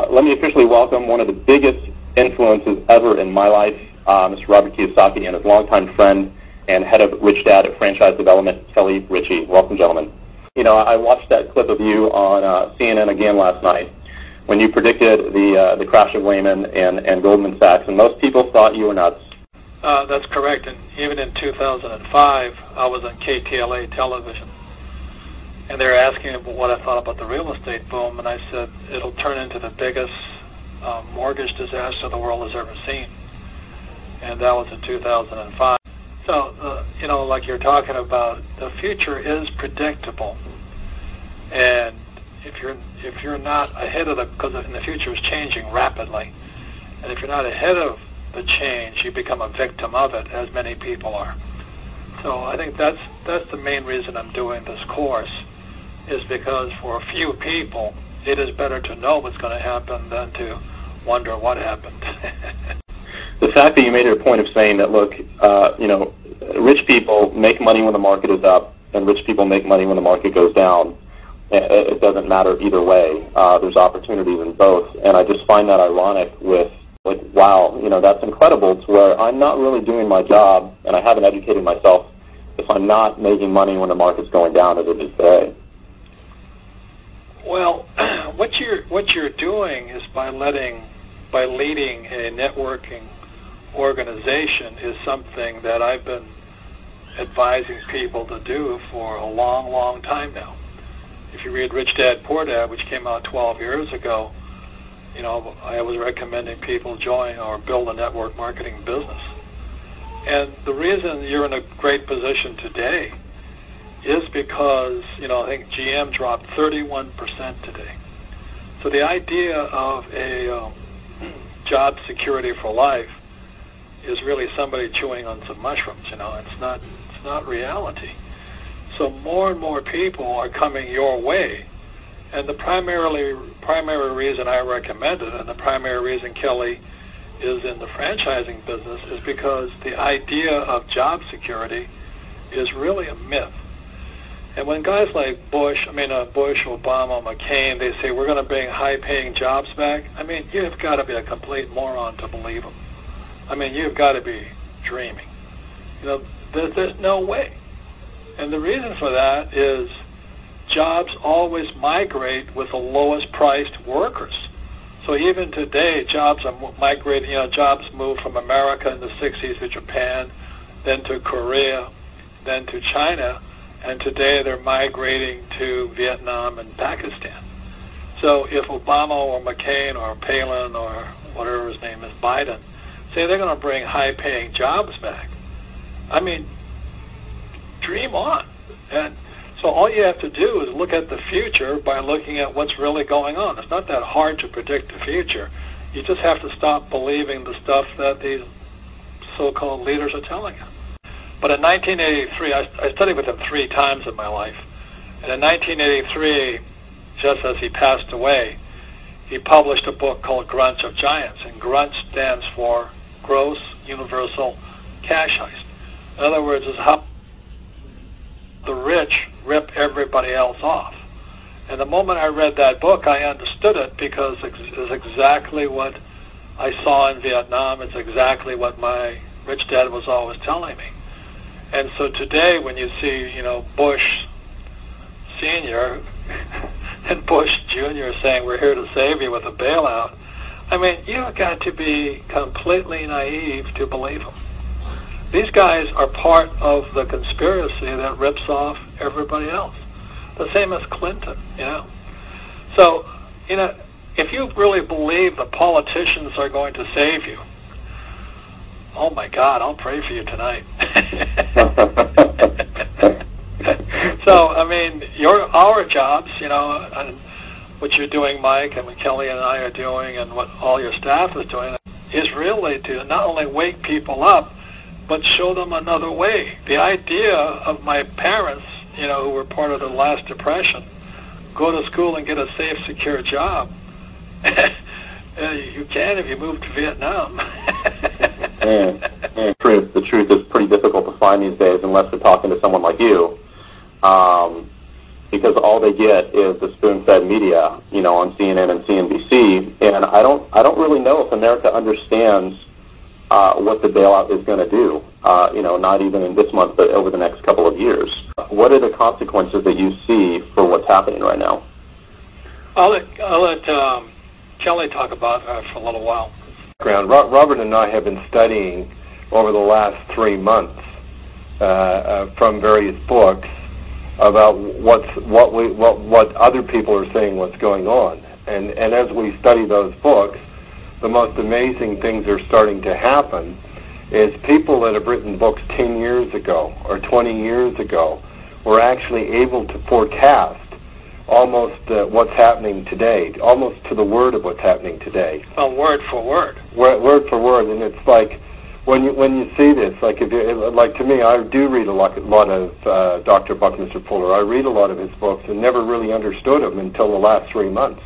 Let me officially welcome one of the biggest influences ever in my life, Mr. Robert Kiyosaki, and his longtime friend and head of Rich Dad at Franchise Development, Kelly Ritchie. Welcome, gentlemen. You know, I watched that clip of you on CNN again last night when you predicted the crash of Lehman and Goldman Sachs, and most people thought you were nuts. That's correct, and even in 2005, I was on KTLA television, and they were asking me what I thought about the real estate boom, and I said it'll turn into the biggest mortgage disaster the world has ever seen, and that was in 2005. So, you know, like you're talking about, the future is predictable, and if you're not ahead of because the future is changing rapidly, and if you're not ahead of the change, you become a victim of it, as many people are. So I think that's the main reason I'm doing this course, is because for a few people, it is better to know what's going to happen than to wonder what happened. The fact that you made it a point of saying that, look, you know, rich people make money when the market is up, and rich people make money when the market goes down. It doesn't matter either way. There's opportunities in both, and I just find that ironic with, like, wow, you know, that's incredible, to where I'm not really doing my job, and I haven't educated myself if I'm not making money when the market's going down as it is today. Well, what you're doing is by leading a networking organization is something that I've been advising people to do for a long, long time now. If you read Rich Dad, Poor Dad, which came out 12 years ago, you know, I was recommending people join or build a network marketing business. And the reason you're in a great position today is because, you know, I think GM dropped 31% today. So the idea of a job security for life is really somebody chewing on some mushrooms, you know. It's not reality. So more and more people are coming your way. And the primary reason I recommend it, and the primary reason Kelly is in the franchising business, is because the idea of job security is really a myth. And when guys like Bush, Obama, McCain, they say we're going to bring high-paying jobs back, I mean, you've got to be a complete moron to believe them. I mean, you've got to be dreaming. You know, there's no way. And the reason for that is jobs always migrate with the lowest priced workers. So even today, jobs are migrating, you know, jobs moved from America in the 60s to Japan, then to Korea, then to China, and today they're migrating to Vietnam and Pakistan. So if Obama or McCain or Palin or whatever his name is, Biden, say they're going to bring high-paying jobs back, I mean, dream on. And so all you have to do is look at the future by looking at what's really going on. It's not that hard to predict the future. You just have to stop believing the stuff that these so-called leaders are telling you. But in 1983, I studied with him 3 times in my life. And in 1983, just as he passed away, he published a book called Grunch of Giants. And Grunch stands for Gross Universal Cash Heist. In other words, it's how the rich rip everybody else off. And the moment I read that book, I understood it, because it's exactly what I saw in Vietnam. It's exactly what my rich dad was always telling me. And so today, when you see, you know, Bush Sr. and Bush Jr. saying we're here to save you with a bailout, I mean, you've got to be completely naive to believe them. These guys are part of the conspiracy that rips off everybody else. The same as Clinton, you know. So, you know, if you really believe the politicians are going to save you, oh my God, I'll pray for you tonight. So, I mean, our jobs, you know, and what you're doing, Mike, and what Kelly and I are doing, and what all your staff is doing, is really to not only wake people up, but show them another way. The idea of my parents, you know, who were part of the last Depression, go to school and get a safe, secure job. You can if you move to Vietnam. The truth is pretty difficult to find these days unless you're talking to someone like you. because all they get is the spoon-fed media, you know, on CNN and CNBC. And I don't really know if America understands what the bailout is going to do. You know, not even in this month, but over the next couple of years. What are the consequences that you see for what's happening right now? I'll let Kelly talk about that for a little while. Robert and I have been studying over the last 3 months from various books about what other people are saying, what's going on, and as we study those books, the most amazing things are starting to happen. Is people that have written books 10 years ago or 20 years ago were actually able to forecast almost what's happening today, almost to the word of what's happening today. Well, word for word. Word for word, and it's like when you see this, like to me, I do read a lot of Dr. Buckminster Fuller. I read a lot of his books and never really understood him until the last 3 months,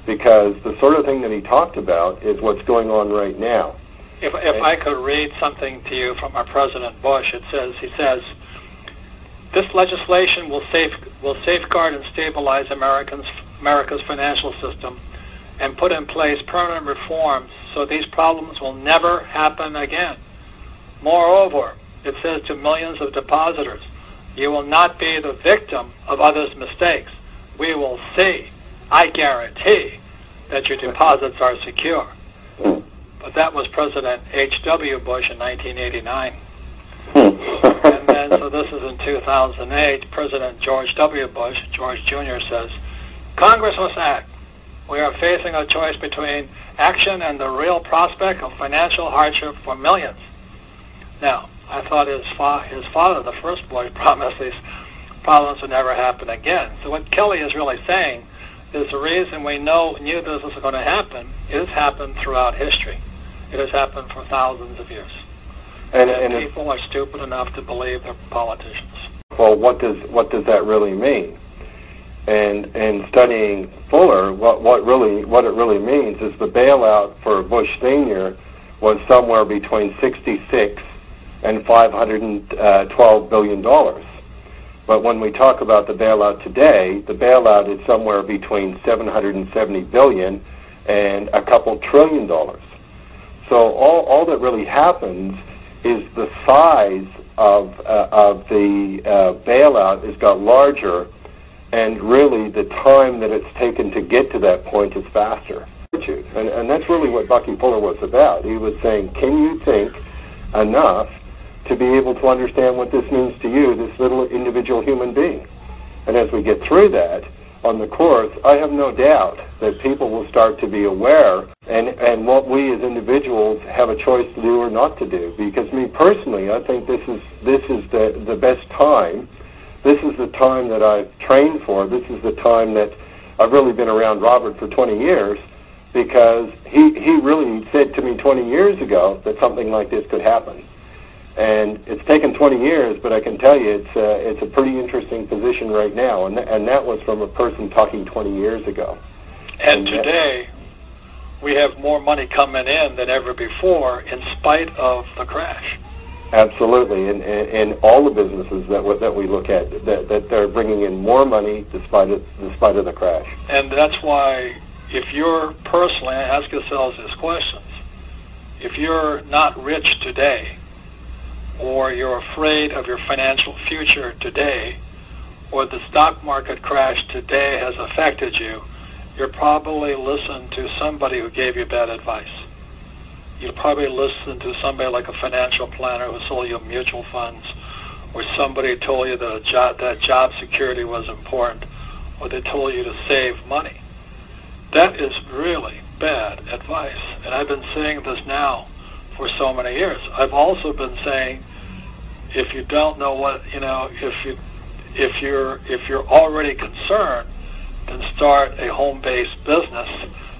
because the sort of thing that he talked about is what's going on right now. If I could read something to you from our President Bush, he says, this legislation will safeguard and stabilize America's financial system and put in place permanent reforms so these problems will never happen again. Moreover, it says to millions of depositors, you will not be the victim of others' mistakes. We will see, I guarantee, that your deposits are secure. But that was President H.W. Bush in 1989. And then, so this is in 2008, President George W. Bush, George Jr. says, Congress must act. We are facing a choice between action and the real prospect of financial hardship for millions. Now, I thought his father, the first Bush, promised these problems would never happen again. So what Kelly is really saying is the reason we knew this was going to happen, it has happened throughout history. It has happened for thousands of years. And people are stupid enough to believe they're politicians. Well, what does that really mean? And studying Fuller, what it really means is the bailout for Bush Sr. was somewhere between $66 and $512 billion. But when we talk about the bailout today, the bailout is somewhere between $770 billion and a couple $1 trillion. So all that really happens is the size of the bailout has got larger, and really the time that it's taken to get to that point is faster. And that's really what Bucky Fuller was about. He was saying, can you think enough to be able to understand what this means to you, this little individual human being? And as we get through that on the course, I have no doubt that people will start to be aware and what we as individuals have a choice to do or not to do. Because me personally, I think this is the best time. This is the time that I've trained for. This is the time that I've really been around Robert for 20 years, because he really said to me 20 years ago that something like this could happen. And it's taken 20 years, but I can tell you it's a pretty interesting position right now, and that was from a person talking 20 years ago. And today, we have more money coming in than ever before in spite of the crash. Absolutely, and all the businesses that we look at, that they're bringing in more money despite of the crash. And that's why, if you're personally, ask yourselves these questions. If you're not rich today, or you're afraid of your financial future today, or the stock market crash today has affected you, you'll probably listen to somebody who gave you bad advice. You'll probably listen to somebody like a financial planner who sold you mutual funds, or somebody told you that job security was important, or they told you to save money. That is really bad advice, and I've been saying this now for so many years. I've also been saying, if you don't know what, if you're already concerned, then start a home-based business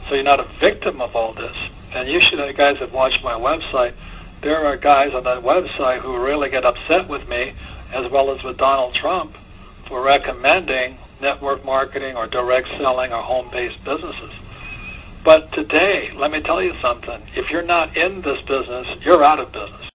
so you're not a victim of all this. And you guys have watched my website. There are guys on that website who really get upset with me, as well as with Donald Trump, for recommending network marketing or direct selling or home-based businesses. But today, let me tell you something. If you're not in this business, you're out of business.